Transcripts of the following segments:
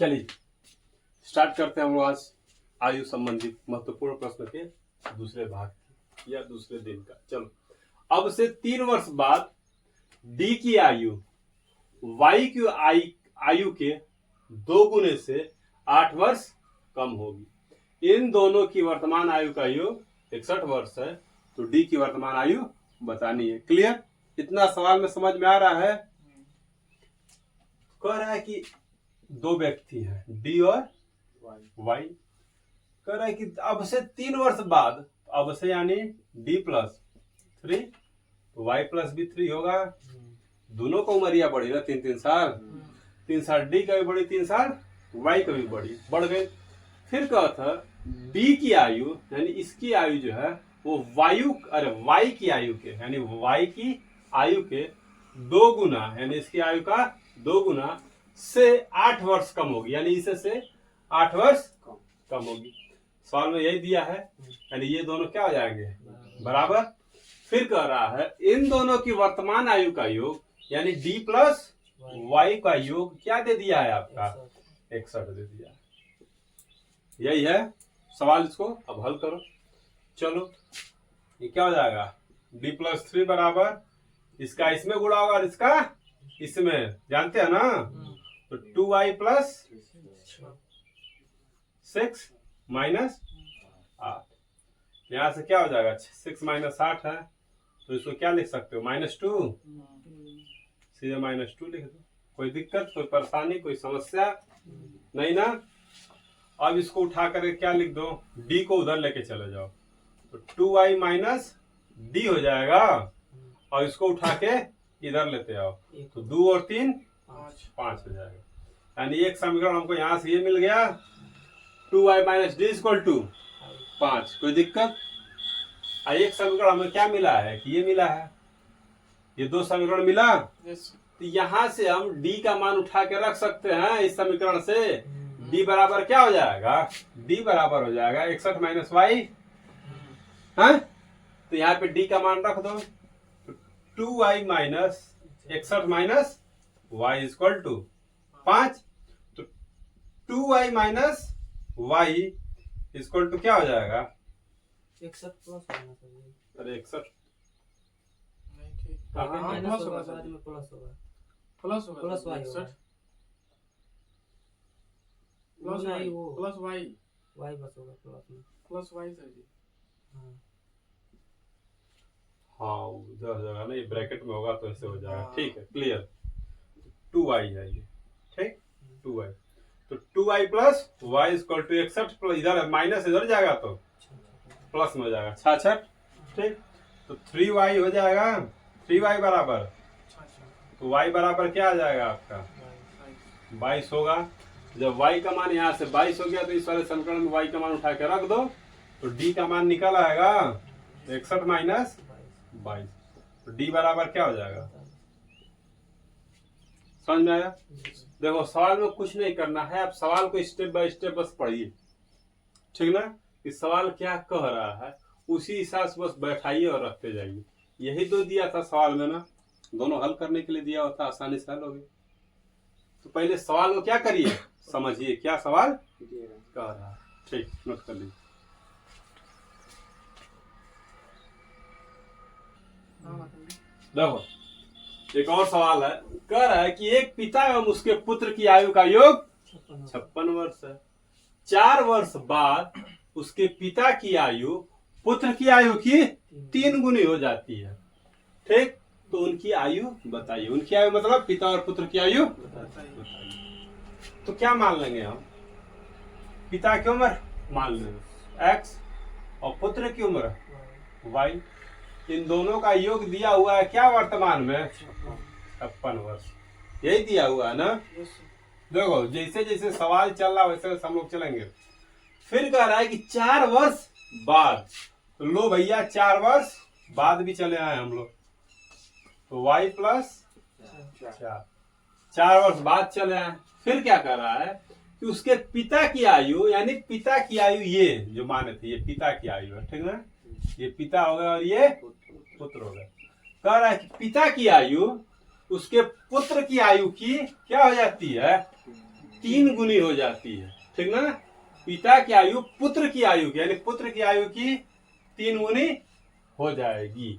चलिए स्टार्ट करते हैं हम लोग आज आयु संबंधित महत्वपूर्ण प्रश्न के दूसरे भाग या दूसरे दिन का। चलो, अब से 3 वर्ष बाद डी की आयु वाई की आयु के 2 गुने से 8 वर्ष कम होगी। इन दोनों की वर्तमान आयु का योग 61 वर्ष है, तो डी की वर्तमान आयु बतानी है। क्लियर? इतना सवाल में समझ में आ रहा है? कह रहा है कि 2 व्यक्ति हैं, डी और वाई। कह रहा है कि अब से 3 वर्ष बाद, अब से यानी डी प्लस 3 तो वाई प्लस भी 3 होगा। दोनों को उमरिया बढ़ी ना 3-3 साल, 3 साल डी का भी बढ़ी, 3 साल वाई का भी बढ़ गए। फिर कहा था डी की आयु यानी इसकी आयु जो है वो वाई की आयु के यानी वाई की आयु के 2 गुना यानी इसकी आयु का 2 गुना से 8 वर्ष कम होगी, यानी इसे से 8 वर्ष कम होगी। सवाल में यही दिया है, यानी ये दोनों क्या हो जाएंगे? बराबर। फिर कह रहा है इन दोनों की वर्तमान आयु का योग यानी डी प्लस वाई का योग क्या दे दिया है आपका? 61 दे दिया। यही है सवाल, इसको अब हल करो। चलो, ये क्या हो जाएगा? डी प्लस 3 बराबर इसका इसमें गुणा होगा और इसका इसमें, जानते हैं ना? तो 2y प्लस 6 माइनस 8, यहां से क्या हो जाएगा? 6 माइनस 8 है, तो इसको क्या लिख सकते हो? -2, सीधे -2 लिख दो। कोई दिक्कत, कोई परेशानी, कोई समस्या नहीं ना? अब इसको उठा करके क्या लिख दो? डी को उधर लेके चले जाओ, तो 2y माइनस डी हो जाएगा, और इसको उठा के इधर लेते आओ, तो 2 और 3 5 हो जाएगा। यानी एक समीकरण हमको यहां से ये मिल गया, 2y minus D equal to 5। कोई दिक्कत? एक समीकरण हमें क्या मिला है कि ये मिला है, ये 2 समीकरण मिला। तो यहां से हम डी का मान उठा के रख सकते हैं इस समीकरण से। डी बराबर क्या हो जाएगा? डी बराबर हो जाएगा 61 माइनस वाई है, तो यहाँ पे डी का मान रख दो, 2y minus 61 minus y equal to 5। तो 2y minus y equal to क्या हो जाएगा? 61 प्लस होना चाहिए। अरे 61 माइनस होगा, बाद में प्लस होगा, प्लस होगा, प्लस वाई होगा, plus y, plus y, y बस होगा प्लस में, प्लस वाई सर जी। हाँ उधर हो जाएगा ना, ये ब्रैकेट में होगा तो ऐसे हो जाएगा। ठीक है, क्लियर। 2y है ये, ठीक, 2y। तो 2y plus y equal to 61 plus इधर माइनस इधर जाएगा तो प्लस में हो जाएगा 66। ठीक, तो 3y हो जाएगा, 3y बराबर, तो y बराबर क्या आ जाएगा आपका? 22 होगा। जब y का मान यहाँ से 22 हो गया तो इस वाले समीकरण में y का मान उठा के रख दो, तो d का मान निकल आएगा 61 माइनस 22, तो d बराबर क्या हो जाएगा? समझ में आया? देखो सवाल में कुछ नहीं करना है, आप सवाल को स्टेप बाय स्टेप बस पढ़िए, ठीक ना? कि सवाल क्या कह रहा है उसी हिसाब से बस बैठाइए और रखते जाइए। यही तो दिया था सवाल में ना, दोनों हल करने के लिए दिया होता, आसानी से हल होगी। तो पहले सवाल को क्या करिए, समझिए क्या सवाल कह रहा है। ठीक, नोट कर लीजिए। देखो एक और सवाल है, कह रहा है कि एक पिता एवं उसके पुत्र की आयु का योग 56 वर्ष है। 4 वर्ष बाद उसके पिता की आयु पुत्र की आयु की 3 गुनी हो जाती है। ठीक, तो उनकी आयु बताइए। उनकी आयु मतलब पिता और पुत्र की आयु बताइए। तो क्या मान लेंगे हम? पिता की उम्र मान लेंगे x और पुत्र की उम्र y। इन दोनों का योग दिया हुआ है क्या वर्तमान में? 56 वर्ष, यही दिया हुआ है ना? देखो जैसे जैसे सवाल चल रहा है वैसे वैसे हम लोग चलेंगे। फिर कह रहा है कि 4 वर्ष बाद, तो लो भैया 4 वर्ष बाद भी चले आए हम लोग, तो y प्लस 4 वर्ष बाद चले आए। फिर क्या कर रहा है कि उसके पिता की आयु यानी पिता की आयु, ये जो माने थे ये पिता की आयु है, ठीक ना? ये पिता हो गया और ये पुत्र हो गया। कह रहा है कि पिता की आयु उसके पुत्र की आयु की क्या हो जाती है? 3 गुनी हो जाती है, ठीक ना। पिता की आयु पुत्र की आयु की, यानी पुत्र की आयु की 3 गुनी हो जाएगी।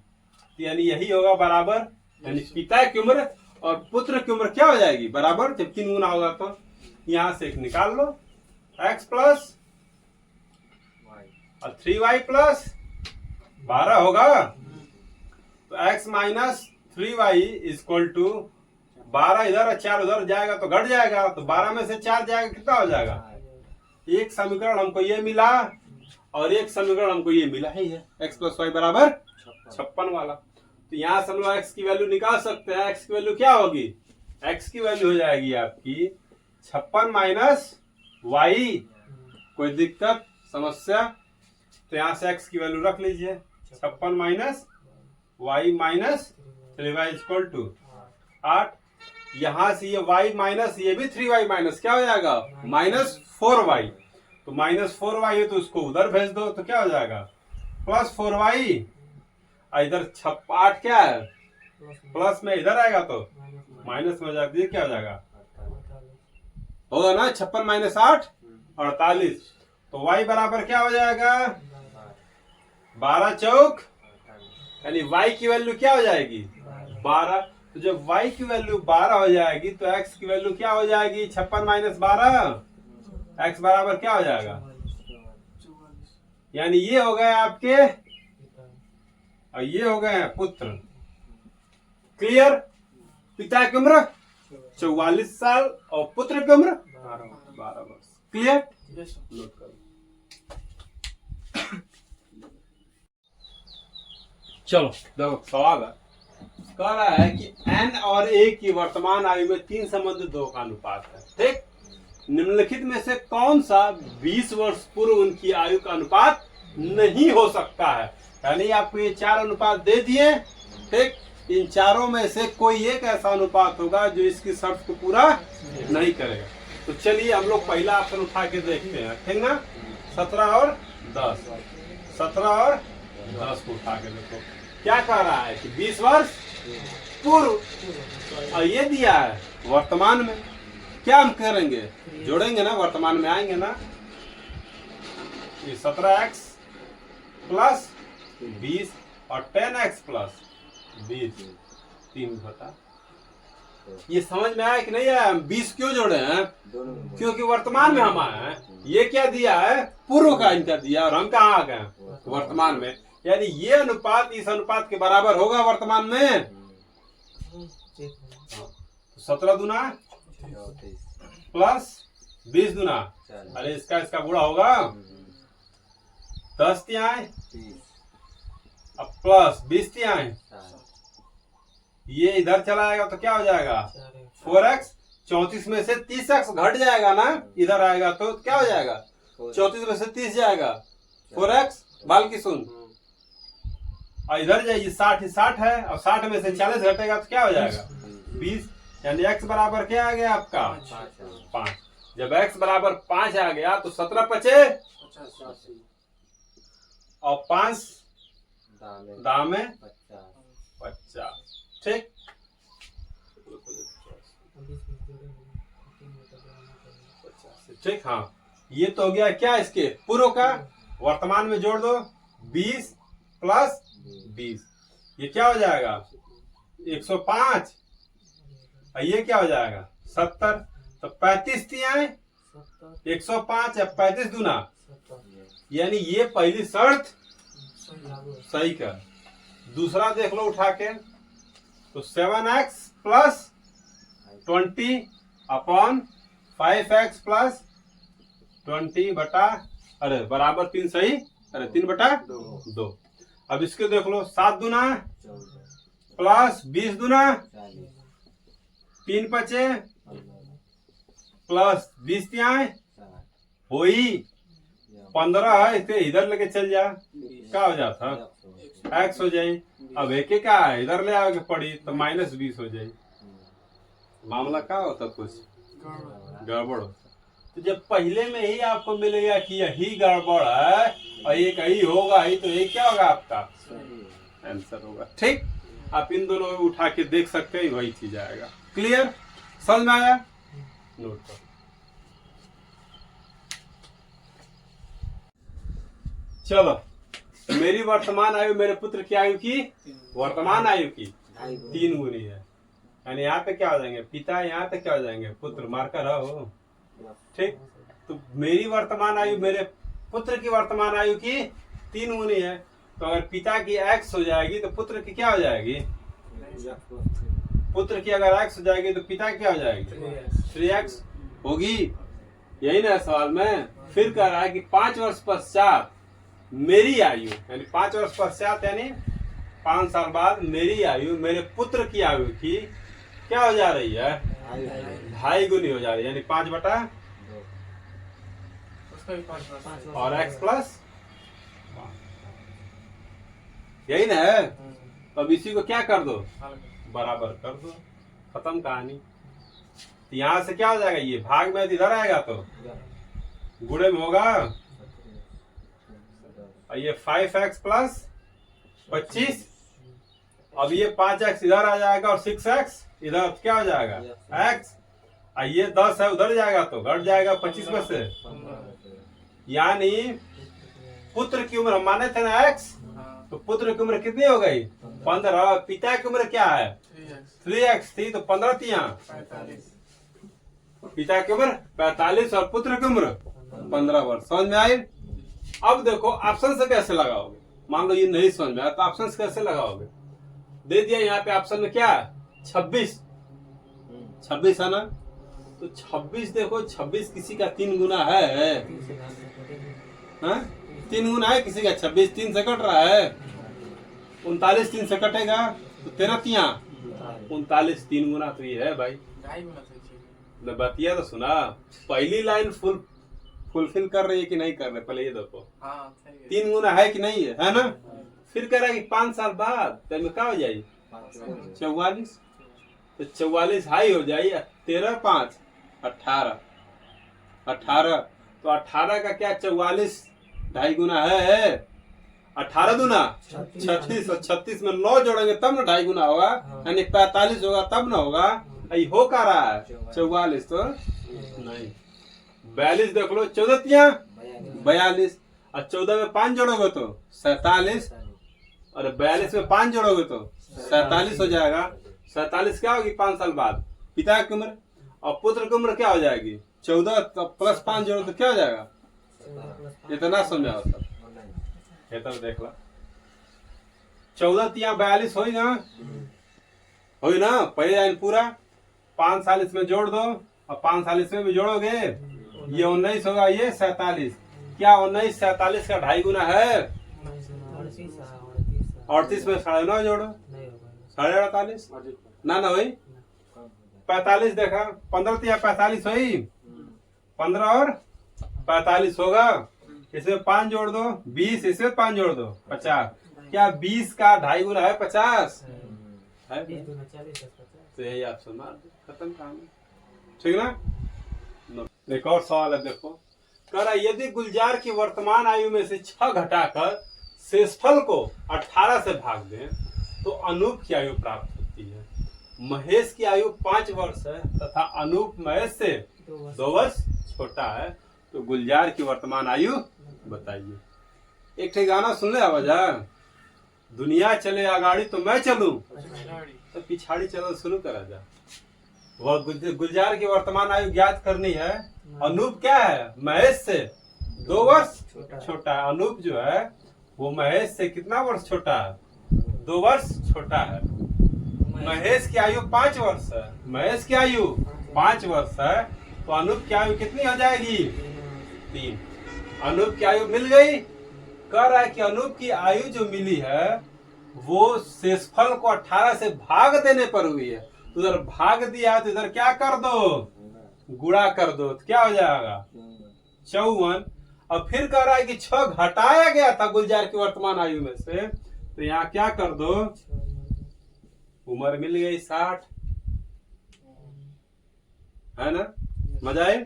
तो यानी यही होगा बराबर, यानी पिता की उम्र और पुत्र की उम्र क्या हो जाएगी बराबर, जब 3 गुना होगा। तो यहां से एक निकाल लो, x प्लस और 3y प्लस 12 होगा। तो x minus 3y equal to 12 इधर और 4 उधर जाएगा तो घट जाएगा, तो 12 में से 4 जाएगा, कितना हो जाएगा। एक समीकरण हमको ये मिला और एक समीकरण हमको ये मिला ही है, x प्लस वाई बराबर 56 वाला। तो यहाँ से हम लोग x की वैल्यू निकाल सकते हैं। x की वैल्यू क्या होगी, x की वैल्यू हो जाएगी आपकी 56 माइनस वाई। कोई दिक्कत समस्या, तो यहाँ से x की वैल्यू रख लीजिए, 56 minus y minus 3y equal to 8। यहाँ से ये y माइनस ये भी 3y माइनस क्या हो जाएगा, माइनस 4y। तो माइनस 4y है तो उसको उधर भेज दो, तो क्या हो जाएगा प्लस 4y। इधर 8 क्या है, प्लस में इधर आएगा तो माइनस में हो जाएगा, ये क्या हो जाएगा होगा ना 56 माइनस 8 48। तो y बराबर क्या हो जाएगा 12 चौक, यानी y की वैल्यू क्या हो जाएगी 12। तो जब y की वैल्यू 12 हो जाएगी तो x की वैल्यू क्या हो जाएगी 56 माइनस 12, x बराबर क्या हो जाएगा, 44। यानी ये हो गए आपके और ये हो गए हैं पुत्र। क्लियर। पिता की उम्र 44 साल और पुत्र की उम्र 12 वर्ष। क्लियर। Yes, sir. नोट करो। चलो देखो सवाल है, कह रहा है कि n और a की वर्तमान आयु में 3 संबंधित 2 का अनुपात है, ठीक। निम्नलिखित में से कौन सा 20 वर्ष पूर्व उनकी आयु का अनुपात नहीं हो सकता है। यानी आपको ये 4 अनुपात दे दिए, ठीक। इन चारों में से कोई एक ऐसा अनुपात होगा जो इसकी शर्त को पूरा नहीं करेगा। तो चलिए हम लोग पहला ऑप्शन उठा के देखते हैं, ठीक ना। 17 और 10, 17 और 10 को उठा के देखो क्या कह रहा है कि 20 वर्ष पूर्व, और ये दिया है वर्तमान में। क्या हम करेंगे, जोड़ेंगे ना, वर्तमान में आएंगे ना। ये 17x प्लस 20 और 10x प्लस 20 3 बता। ये समझ में आया कि नहीं आया। 20 क्यों जोड़े हैं, क्योंकि वर्तमान में हम आए हैं। ये क्या दिया है, पूर्व का इनका दिया, और हम कहाँ आ गए वर्तमान में। यानी ये अनुपात इस अनुपात के बराबर होगा वर्तमान में। 17 दुना प्लस 20 दुना, अरे इसका गुणा होगा 10 तिहाई अब प्लस 20 तिहाई, ये इधर चला आएगा तो क्या हो जाएगा 4x। 34 में से 30x घट जाएगा ना, इधर आएगा तो क्या हो जाएगा 34 में से 30 जाएगा 4x। बाल की सुन, और इधर जाइए 60 है, और 60 में से 40 घटेगा तो क्या हो जाएगा 20। यानी x बराबर क्या आ गया आपका 5। जब x बराबर 5 आ गया तो 17 पचे 85। और 5 दामे 50, ठीक। ठीक, हाँ ये तो हो गया क्या इसके पूर्व का। वर्तमान में जोड़ दो 20 प्लस 20, ये क्या हो जाएगा 105, और ये क्या हो जाएगा 70। तो 35 तिहाई 105 या 35 दुना, यानी ये पहली शर्त सही कर। दूसरा देख लो उठा के, तो 7x plus 20 upon 5x plus 20 बटा, अरे बराबर 3 सही, अरे 3 बटा 2। अब इसके देख लो 7 दुना प्लस 20 दुना 3 पचे प्लस 20 तिहाई होई 15 है, इसे इधर लेके चल जा, क्या हो जाता x हो जाए। अब एक क्या है इधर ले आओगे पड़ी तो माइनस 20 हो जाए। मामला क्या होता, कुछ गड़बड़ होता। तो जब पहले में ही आपको मिलेगा कि यही गड़बड़ है और एक यही होगा ही, तो ये क्या होगा आपका आंसर होगा, ठीक। आप इन दोनों को उठा के देख सकते हैं, वही चीज आएगा। क्लियर, समझ में आया, नोट करो। चलो, मेरी वर्तमान आयु मेरे पुत्र की आयु की वर्तमान आयु की 3 गुनी है। यानी यहाँ पे क्या हो जाएंगे पिता, यहाँ पे क्या हो जाएंगे पुत्र, मार्कर हो। ठीक, तो मेरी वर्तमान आयु मेरे पुत्र की वर्तमान आयु की 3 गुनी है। तो अगर पिता की x हो जाएगी तो पुत्र की क्या हो जाएगी, पुत्र की अगर x हो जाएगी तो पिता की क्या हो जाएगी 3x होगी। यही ना सवाल में फिर कह रहा है कि 5 वर्ष पश्चात मेरी आयु, यानी 5 वर्ष पश्चात यानी 5 साल बाद मेरी आयु मेरे पुत्र की आयु की क्या हो जा रही है, 2.5 गुनी हो जा रही है। यानी 5 बटा उसका भी 5 और x प्लस, यही ना है। अब इसी को क्या कर दो, बराबर कर दो, खत्म कहानी। तो यहाँ से क्या हो जाएगा, ये भाग में इधर आएगा तो गुणे में होगा, और ये 5x प्लस 25, अब ये 5x इधर आ जाएगा और 6x इधर क्या हो जाएगा x, और ये 10 है उधर जाएगा तो घट जाएगा 25 में से। यानी पुत्र की उम्र हम माने थे ना x, तो पुत्र की उम्र कितनी हो गई 15, पिता की उम्र क्या है 3x थी, तो 15 थी यहाँ, 45 पिता की उम्र 45 और पुत्र की उम्र 15 वर्ष। समझ में आई। अब देखो ऑप्शन से कैसे लगाओगे, मान लो ये नहीं समझ में आया तो ऑप्शन से कैसे लगाओगे। दे दिया यहाँ पे ऑप्शन में क्या 26 है ना, तो 26 देखो 26 किसी का 3 गुना है, 3 गुना है किसी का, 26 3 से कट रहा है, 39 3 से कटेगा तो 13 39 3 गुना तो ये है भाई। बतिया तो सुना, पहली लाइन फुलफिल कर रही है कि नहीं कर रहे, पहले ये देखो 3 गुना है कि नहीं है ना। फिर कह रहा है कि 5 साल बाद तो में क्या हो जाएगी 44, तो 44 हाई हो जाएगी, 13 5 18, तो 18 का क्या 44 2.5 गुना है, 18 दूना 36, और 36 में 9 जोड़ेंगे तब ना 2.5 गुना होगा, यानी 45 होगा तब ना होगा। यही हो का रहा है 44 तो नहीं, 42 देख लो, 14 42, और 14 में 5 जोड़ोगे तो 47, और 42 में 5 जोड़ोगे तो 47 हो जाएगा। 47 क्या होगी 5 साल बाद पिता की उम्र, और पुत्र की उम्र क्या हो जाएगी 14 प्लस 5 जोड़ो तो क्या हो जाएगा, इतना समझा होता है तो देख ला 14 या 42 हो ना, पहले लाइन पूरा 5 साल इसमें जोड़ दो और 5 साल इसमें भी जोड़ोगे, ये 19 होगा, ये 47, क्या 19 47 का 2.5 गुना है, 38 में 9.5 जोड़ो 48 ना हुई, 45 देखा 15 या 45 हुई, 15 और 45 होगा, इसमें 5 जोड़ दो 20, इसमें 5 जोड़ दो 50, क्या 20 का 2.5 गुना है 50 है, तो यही आप मार दो, खत्म कहानी। ठीक ना। एक और सवाल है देखो, कह रहा यदि गुलजार की वर्तमान आयु में से 6 घटाकर शेषफल को 18 से भाग दें तो अनूप की आयु प्राप्त होती है। महेश की आयु 5 वर्ष है तथा अनूप महेश से 2 वर्ष छोटा है, तो गुलजार की वर्तमान आयु बताइए। एक ठिकाना सुन ले आवाजा, दुनिया चले आगाड़ी तो मैं चलूं, तो पिछाड़ी चलो शुरू करा जा। वह गुलजार की वर्तमान आयु ज्ञात करनी है। अनूप क्या है महेश से 2 वर्ष छोटा है, अनूप जो है वो महेश से कितना वर्ष छोटा है 2 वर्ष छोटा है। महेश की आयु 5 वर्ष है, महेश की आयु 5 वर्ष है, तो अनूप की आयु कितनी हो जाएगी 3। अनूप की आयु मिल गई। कह रहा है कि अनूप की आयु जो मिली है वो शेषफल को 18 से भाग देने पर हुई है, तो उधर भाग दिया तो इधर क्या कर दो गुणा कर दो, तो क्या हो जाएगा 54। और फिर कह रहा है कि 6 घटाया गया था गुलजार की वर्तमान आयु में से, तो यहाँ क्या कर दो उम्र मिल गई 60, है ना। मजा आए,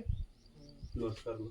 नोट कर लो।